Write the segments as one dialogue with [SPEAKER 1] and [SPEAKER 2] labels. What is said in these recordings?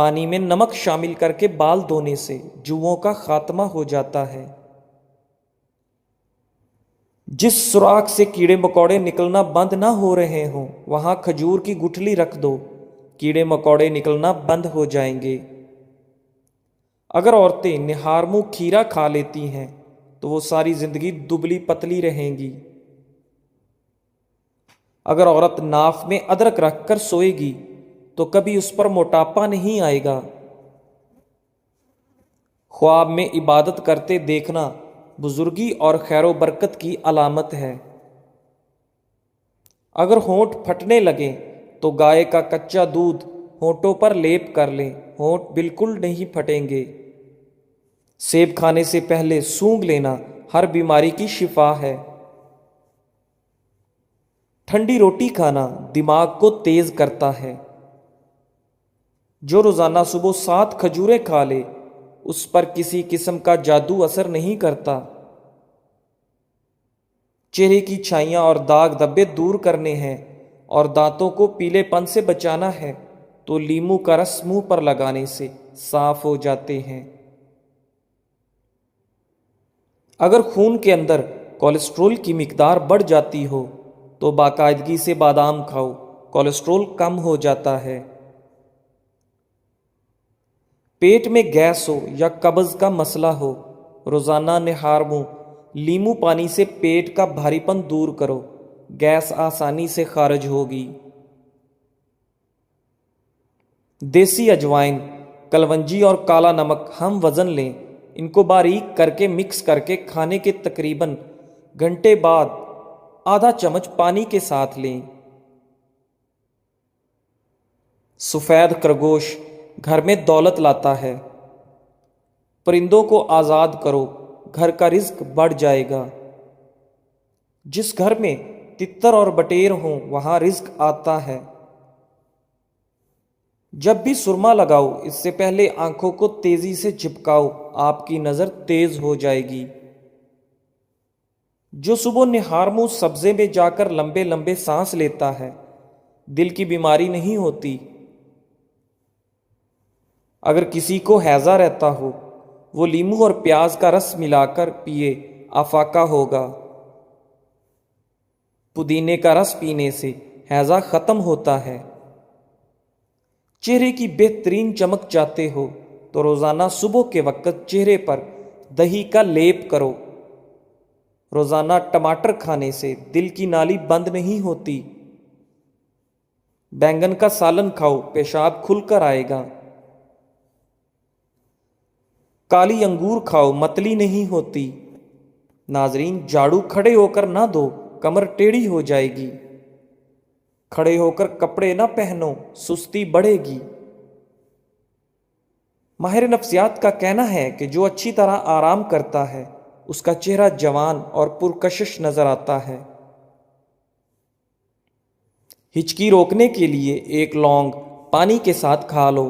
[SPEAKER 1] پانی میں نمک شامل کر کے بال دھونے سے جوؤں کا خاتمہ ہو جاتا ہے۔ جس سوراخ سے کیڑے مکوڑے نکلنا بند نہ ہو رہے ہوں وہاں کھجور کی گٹھلی رکھ دو، کیڑے مکوڑے نکلنا بند ہو جائیں گے۔ اگر عورتیں نہار منہ کھیرا کھا لیتی ہیں تو وہ ساری زندگی دبلی پتلی رہیں گی۔ اگر عورت ناف میں ادرک رکھ کر سوئے گی تو کبھی اس پر موٹاپا نہیں آئے گا۔ خواب میں عبادت کرتے دیکھنا بزرگی اور خیر و برکت کی علامت ہے۔ اگر ہونٹ پھٹنے لگیں تو گائے کا کچا دودھ ہونٹوں پر لیپ کر لیں، ہونٹ بالکل نہیں پھٹیں گے۔ سیب کھانے سے پہلے سونگھ لینا ہر بیماری کی شفا ہے۔ ٹھنڈی روٹی کھانا دماغ کو تیز کرتا ہے۔ جو روزانہ صبح 7 کھجوریں کھا لے اس پر کسی قسم کا جادو اثر نہیں کرتا۔ چہرے کی چھائیاں اور داغ دھبے دور کرنے ہیں اور دانتوں کو پیلے پن سے بچانا ہے تو لیموں کا رس منہ پر لگانے سے صاف ہو جاتے ہیں۔ اگر خون کے اندر کولیسٹرول کی مقدار بڑھ جاتی ہو تو باقاعدگی سے بادام کھاؤ، کولیسٹرول کم ہو جاتا ہے۔ پیٹ میں گیس ہو یا قبض کا مسئلہ ہو، روزانہ نہار منہ لیموں پانی سے پیٹ کا بھاری پن دور کرو، گیس آسانی سے خارج ہوگی۔ دیسی اجوائن، کلونجی اور کالا نمک ہم وزن لیں، ان کو باریک کر کے مکس کر کے کھانے کے تقریباً گھنٹے بعد آدھا چمچ پانی کے ساتھ لیں۔ سفید خرگوش گھر میں دولت لاتا ہے۔ پرندوں کو آزاد کرو، گھر کا رزق بڑھ جائے گا۔ جس گھر میں تتر اور بٹیر ہوں وہاں رزق آتا ہے۔ جب بھی سرما لگاؤ اس سے پہلے آنکھوں کو تیزی سے جھپکاؤ، آپ کی نظر تیز ہو جائے گی۔ جو صبح نہار منہ سبزے میں جا کر لمبے لمبے سانس لیتا ہے دل کی بیماری نہیں ہوتی۔ اگر کسی کو ہیضہ رہتا ہو وہ لیموں اور پیاز کا رس ملا کر پیے، افاقہ ہوگا۔ پودینے کا رس پینے سے ہیضہ ختم ہوتا ہے۔ چہرے کی بہترین چمک چاہتے ہو تو روزانہ صبح کے وقت چہرے پر دہی کا لیپ کرو۔ روزانہ ٹماٹر کھانے سے دل کی نالی بند نہیں ہوتی۔ بینگن کا سالن کھاؤ، پیشاب کھل کر آئے گا۔ کالی انگور کھاؤ، متلی نہیں ہوتی۔ ناظرین، جھاڑو کھڑے ہو کر نہ دو، کمر ٹیڑھی ہو جائے گی۔ کھڑے ہو کر کپڑے نہ پہنو، سستی بڑھے گی۔ ماہر نفسیات کا کہنا ہے کہ جو اچھی طرح آرام کرتا ہے اس کا چہرہ جوان اور پرکشش نظر آتا ہے۔ ہچکی روکنے کے لیے ایک لونگ پانی کے ساتھ کھا لو۔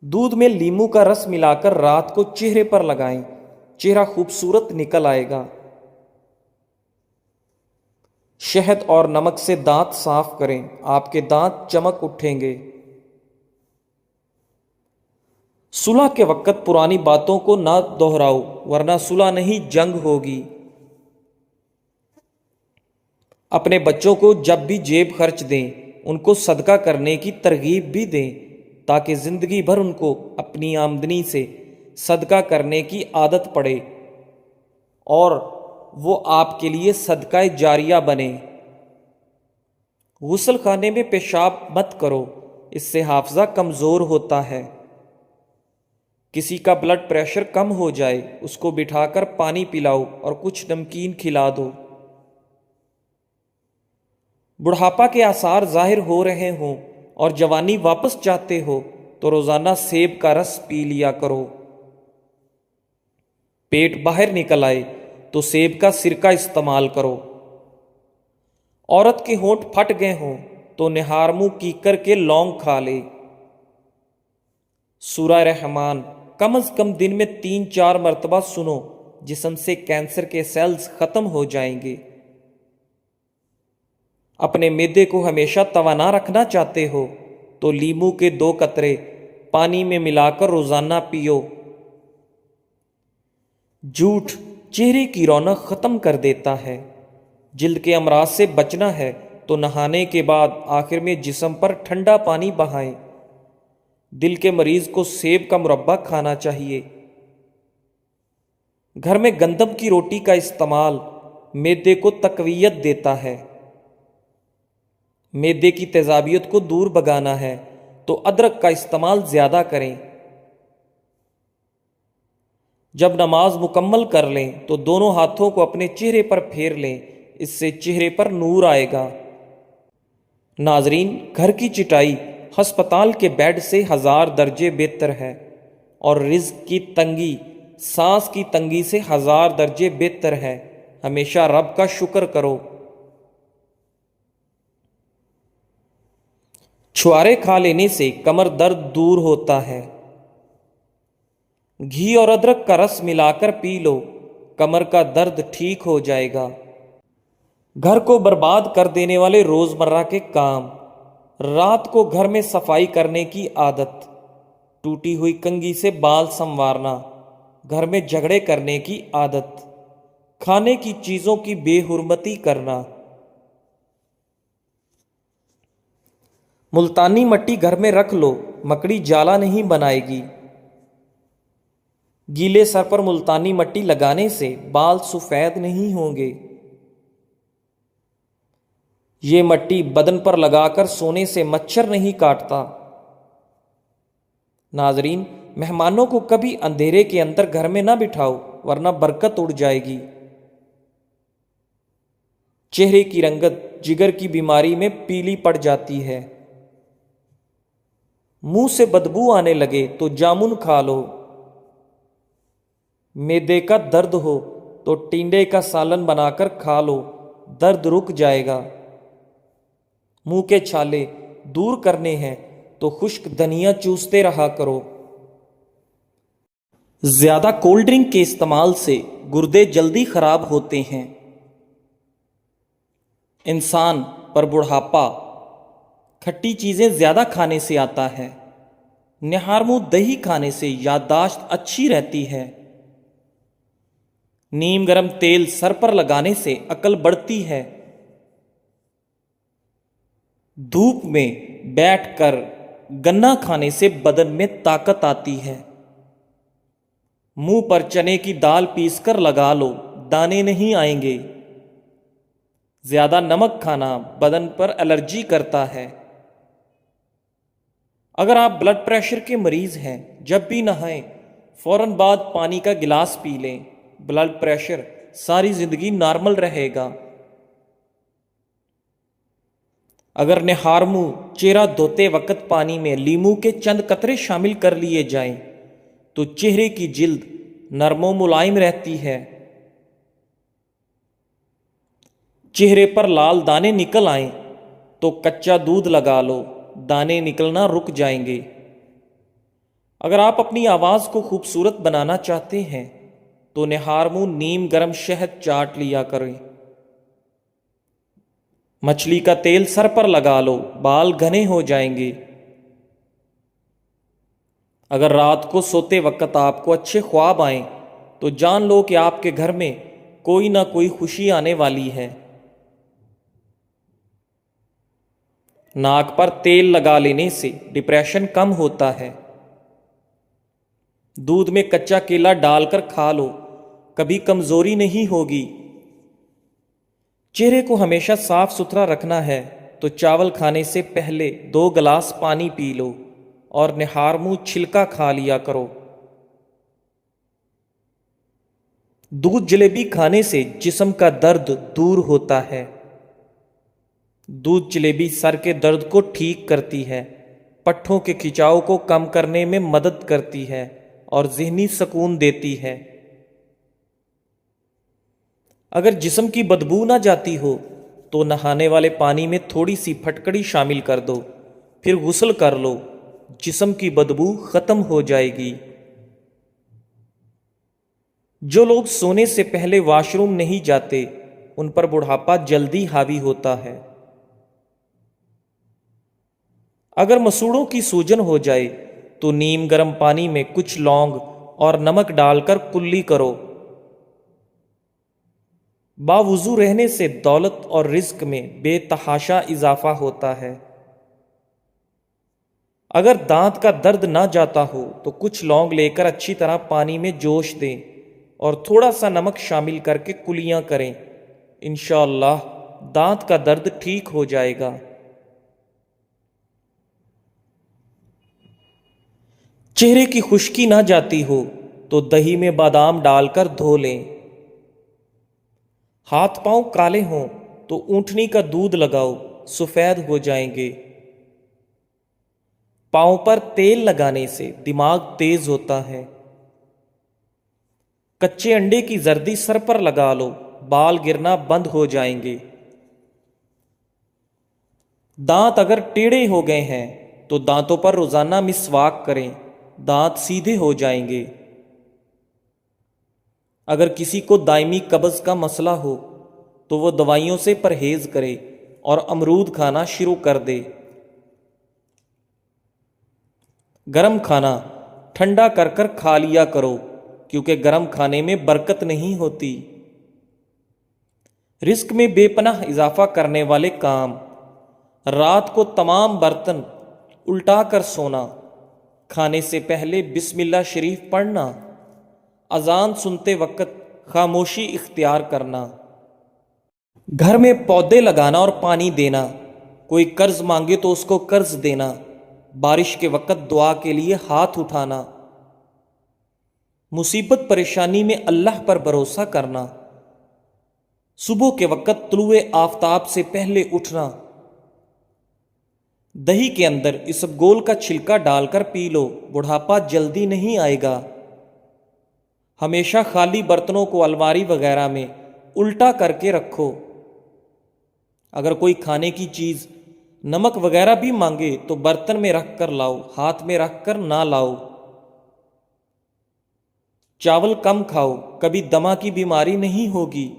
[SPEAKER 1] دودھ میں لیموں کا رس ملا کر رات کو چہرے پر لگائیں، چہرہ خوبصورت نکل آئے گا۔ شہد اور نمک سے دانت صاف کریں، آپ کے دانت چمک اٹھیں گے۔ صلح کے وقت پرانی باتوں کو نہ دہراؤ ورنہ صلح نہیں جنگ ہوگی۔ اپنے بچوں کو جب بھی جیب خرچ دیں ان کو صدقہ کرنے کی ترغیب بھی دیں تاکہ زندگی بھر ان کو اپنی آمدنی سے صدقہ کرنے کی عادت پڑے اور وہ آپ کے لیے صدقہ جاریہ بنے۔ غسل خانے میں پیشاب مت کرو، اس سے حافظہ کمزور ہوتا ہے۔ کسی کا بلڈ پریشر کم ہو جائے اس کو بٹھا کر پانی پلاؤ اور کچھ نمکین کھلا دو۔ بڑھاپا کے آثار ظاہر ہو رہے ہوں اور جوانی واپس چاہتے ہو تو روزانہ سیب کا رس پی لیا کرو۔ پیٹ باہر نکل آئے تو سیب کا سرکہ استعمال کرو۔ عورت کے ہونٹ پھٹ گئے ہوں تو نہار منہ کیکر کے لونگ کھا لے۔ سورہ رحمان کم از کم دن میں 3-4 مرتبہ سنو، جسم سے کینسر کے سیلز ختم ہو جائیں گے۔ اپنے معدے کو ہمیشہ توانا رکھنا چاہتے ہو تو لیمو کے 2 قطرے پانی میں ملا کر روزانہ پیو۔ جھوٹ چہرے کی رونق ختم کر دیتا ہے۔ جلد کے امراض سے بچنا ہے تو نہانے کے بعد آخر میں جسم پر ٹھنڈا پانی بہائیں۔ دل کے مریض کو سیب کا مربع کھانا چاہیے۔ گھر میں گندم کی روٹی کا استعمال معدے کو تقویت دیتا ہے۔ معدے کی تیزابیت کو دور بھگانا ہے تو ادرک کا استعمال زیادہ کریں۔ جب نماز مکمل کر لیں تو دونوں ہاتھوں کو اپنے چہرے پر پھیر لیں، اس سے چہرے پر نور آئے گا۔ ناظرین، گھر کی چٹائی ہسپتال کے بیڈ سے 1000 درجے بہتر ہے، اور رزق کی تنگی سانس کی تنگی سے 1000 درجے بہتر ہے۔ ہمیشہ رب کا شکر کرو۔ چھوارے کھا لینے سے کمر درد دور ہوتا ہے۔ گھی اور ادرک کا رس ملا کر پی لو، کمر کا درد ٹھیک ہو جائے گا۔ گھر کو برباد کر دینے والے روزمرہ کے کام: رات کو گھر میں صفائی کرنے کی عادت، ٹوٹی ہوئی کنگھی سے بال سنوارنا، گھر میں جھگڑے کرنے کی عادت، کھانے کی چیزوں کی بے حرمتی کرنا۔ ملتانی مٹی گھر میں رکھ لو، مکڑی جالا نہیں بنائے گی۔ گیلے سر پر ملتانی مٹی لگانے سے بال سفید نہیں ہوں گے۔ یہ مٹی بدن پر لگا کر سونے سے مچھر نہیں کاٹتا۔ ناظرین، مہمانوں کو کبھی اندھیرے کے اندر گھر میں نہ بٹھاؤ ورنہ برکت اڑ جائے گی۔ چہرے کی رنگت جگر کی بیماری میں پیلی پڑ جاتی ہے۔ منہ سے بدبو آنے لگے تو جامن کھا لو۔ معدے کا درد ہو تو ٹینڈے کا سالن بنا کر کھا لو، درد رک جائے گا۔ منہ کے چھالے دور کرنے ہیں تو خشک دھنیا چوستے رہا کرو۔ زیادہ کولڈ ڈرنک کے استعمال سے گردے جلدی خراب ہوتے ہیں۔ انسان پر بڑھاپا کھٹی چیزیں زیادہ کھانے سے آتا ہے۔ نہار منہ دہی کھانے سے یادداشت اچھی رہتی ہے۔ نیم گرم تیل سر پر لگانے سے عقل بڑھتی ہے۔ دھوپ میں بیٹھ کر گنا کھانے سے بدن میں طاقت آتی ہے۔ منہ پر چنے کی دال پیس کر لگا لو، دانے نہیں آئیں گے۔ زیادہ نمک کھانا بدن پر الرجی کرتا ہے۔ اگر آپ بلڈ پریشر کے مریض ہیں، جب بھی نہائیں فوراً بعد پانی کا گلاس پی لیں، بلڈ پریشر ساری زندگی نارمل رہے گا۔ اگر نہار منہ چہرہ دھوتے وقت پانی میں لیمو کے چند قطرے شامل کر لیے جائیں تو چہرے کی جلد نرم و ملائم رہتی ہے۔ چہرے پر لال دانے نکل آئیں تو کچا دودھ لگا لو، دانے نکلنا رک جائیں گے۔ اگر آپ اپنی آواز کو خوبصورت بنانا چاہتے ہیں تو نہار منہ نیم گرم شہد چاٹ لیا کریں۔ مچھلی کا تیل سر پر لگا لو، بال گھنے ہو جائیں گے۔ اگر رات کو سوتے وقت آپ کو اچھے خواب آئیں تو جان لو کہ آپ کے گھر میں کوئی نہ کوئی خوشی آنے والی ہے۔ ناک پر تیل لگا لینے سے ڈپریشن کم ہوتا ہے۔ دودھ میں کچا کیلا ڈال کر کھا لو، کبھی کمزوری نہیں ہوگی۔ چہرے کو ہمیشہ صاف ستھرا رکھنا ہے تو چاول کھانے سے پہلے 2 گلاس پانی پی لو اور نہار منہ چھلکا کھا لیا کرو۔ دودھ جلیبی کھانے سے جسم کا درد دور ہوتا ہے۔ دودھ جلیبی سر کے درد کو ٹھیک کرتی ہے، پٹھوں کے کھچاؤ کو کم کرنے میں مدد کرتی ہے اور ذہنی سکون دیتی ہے۔ اگر جسم کی بدبو نہ جاتی ہو تو نہانے والے پانی میں تھوڑی سی پھٹکڑی شامل کر دو، پھر غسل کر لو، جسم کی بدبو ختم ہو جائے گی۔ جو لوگ سونے سے پہلے واش روم نہیں جاتے ان پر بڑھاپا جلدی حاوی ہوتا ہے۔ اگر مسوڑوں کی سوجن ہو جائے تو نیم گرم پانی میں کچھ لونگ اور نمک ڈال کر کلی کرو۔ باوضو رہنے سے دولت اور رزق میں بے تحاشا اضافہ ہوتا ہے۔ اگر دانت کا درد نہ جاتا ہو تو کچھ لونگ لے کر اچھی طرح پانی میں جوش دیں اور تھوڑا سا نمک شامل کر کے کلیاں کریں، انشاءاللہ دانت کا درد ٹھیک ہو جائے گا۔ چہرے کی خشکی نہ جاتی ہو تو دہی میں بادام ڈال کر دھو لیں۔ ہاتھ پاؤں کالے ہوں تو اونٹنی کا دودھ لگاؤ، سفید ہو جائیں گے۔ پاؤں پر تیل لگانے سے دماغ تیز ہوتا ہے۔ کچے انڈے کی زردی سر پر لگا لو، بال گرنا بند ہو جائیں گے۔ دانت اگر ٹیڑھے ہو گئے ہیں تو دانتوں پر روزانہ مسواک کریں، دانت سیدھے ہو جائیں گے۔ اگر کسی کو دائمی قبض کا مسئلہ ہو تو وہ دوائیوں سے پرہیز کرے اور امرود کھانا شروع کر دے۔ گرم کھانا ٹھنڈا کر کر کھا لیا کرو، کیونکہ گرم کھانے میں برکت نہیں ہوتی۔ رزق میں بے پناہ اضافہ کرنے والے کام: رات کو تمام برتن الٹا کر سونا، کھانے سے پہلے بسم اللہ شریف پڑھنا، اذان سنتے وقت خاموشی اختیار کرنا، گھر میں پودے لگانا اور پانی دینا، کوئی قرض مانگے تو اس کو قرض دینا، بارش کے وقت دعا کے لیے ہاتھ اٹھانا، مصیبت پریشانی میں اللہ پر بھروسہ کرنا، صبح کے وقت طلوع آفتاب سے پہلے اٹھنا، دہی کے اندر اسبگول کا چھلکا ڈال کر پی لو، بڑھاپا جلدی نہیں آئے گا۔ ہمیشہ خالی برتنوں کو الماری وغیرہ میں الٹا کر کے رکھو۔ اگر کوئی کھانے کی چیز نمک وغیرہ بھی مانگے تو برتن میں رکھ کر لاؤ، ہاتھ میں رکھ کر نہ لاؤ۔ چاول کم کھاؤ، کبھی دمہ کی بیماری نہیں ہوگی۔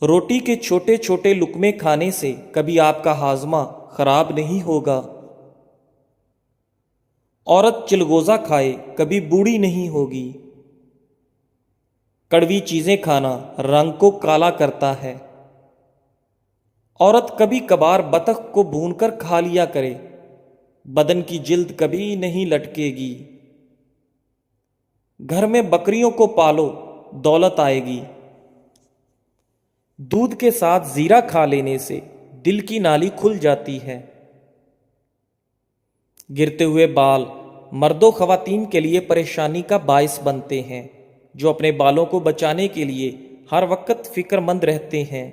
[SPEAKER 1] روٹی کے چھوٹے چھوٹے لقمے کھانے سے کبھی آپ کا ہاضمہ خراب نہیں ہوگا۔ عورت چلغوزہ کھائے کبھی بوڑھی نہیں ہوگی۔ کڑوی چیزیں کھانا رنگ کو کالا کرتا ہے۔ عورت کبھی کبھار بطخ کو بھون کر کھا لیا کرے، بدن کی جلد کبھی نہیں لٹکے گی۔ گھر میں بکریوں کو پالو، دولت آئے گی۔ دودھ کے ساتھ زیرہ کھا لینے سے دل کی نالی کھل جاتی ہے۔ گرتے ہوئے بال مرد و خواتین کے لیے پریشانی کا باعث بنتے ہیں، جو اپنے بالوں کو بچانے کے لیے ہر وقت فکر مند رہتے ہیں۔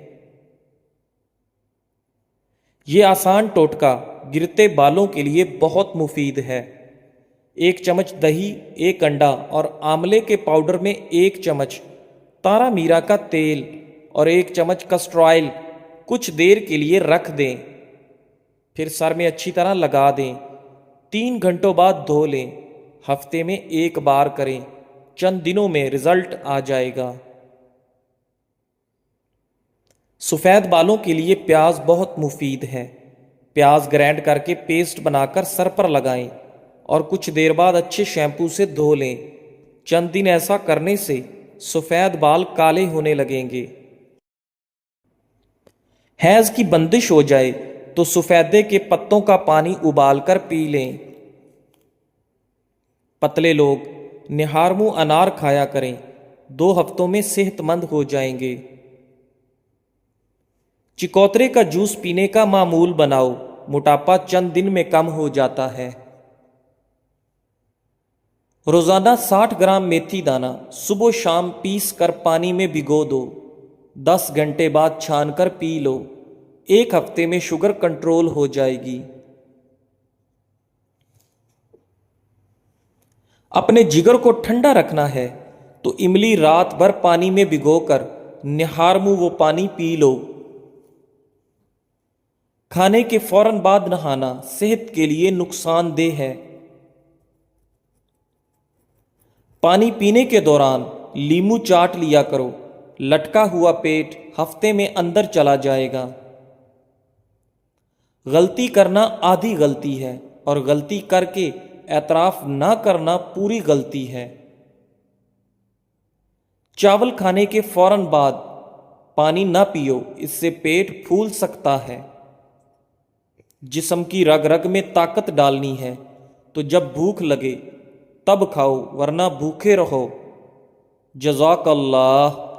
[SPEAKER 1] یہ آسان ٹوٹکا گرتے بالوں کے لیے بہت مفید ہے۔ 1 چمچ دہی، 1 انڈا اور آملے کے پاؤڈر میں 1 چمچ تارا میرا کا تیل اور 1 چمچ کسٹر آئل کچھ دیر کے لیے رکھ دیں، پھر سر میں اچھی طرح لگا دیں۔ 3 گھنٹوں بعد دھو لیں۔ ہفتے میں 1 بار کریں، چند دنوں میں رزلٹ آ جائے گا۔ سفید بالوں کے لیے پیاز بہت مفید ہے۔ پیاز گرائنڈ کر کے پیسٹ بنا کر سر پر لگائیں اور کچھ دیر بعد اچھے شیمپو سے دھو لیں۔ چند دن ایسا کرنے سے سفید بال کالے ہونے لگیں گے۔ حیض کی بندش ہو جائے تو سفیدے کے پتوں کا پانی ابال کر پی لیں۔ پتلے لوگ نہار منہ انار کھایا کریں، 2 ہفتوں میں صحت مند ہو جائیں گے۔ چکوترے کا جوس پینے کا معمول بناؤ، موٹاپا چند دن میں کم ہو جاتا ہے۔ روزانہ 60 گرام میتھی دانہ صبح و شام پیس کر پانی میں بھگو دو، 10 گھنٹے بعد چھان کر پی لو، 1 ہفتے میں شوگر کنٹرول ہو جائے گی۔ اپنے جگر کو ٹھنڈا رکھنا ہے تو املی رات بھر پانی میں بھگو کر نہار منہ وہ پانی پی لو۔ کھانے کے فوراً بعد نہانا صحت کے لیے نقصان دہ ہے۔ پانی پینے کے دوران لیمو چاٹ لیا کرو، لٹکا ہوا پیٹ ہفتے میں اندر چلا جائے گا۔ غلطی کرنا آدھی غلطی ہے اور غلطی کر کے اعتراف نہ کرنا پوری غلطی ہے۔ چاول کھانے کے فوراً بعد پانی نہ پیو، اس سے پیٹ پھول سکتا ہے۔ جسم کی رگ رگ میں طاقت ڈالنی ہے تو جب بھوک لگے تب کھاؤ، ورنہ بھوکے رہو۔ جزاک اللہ۔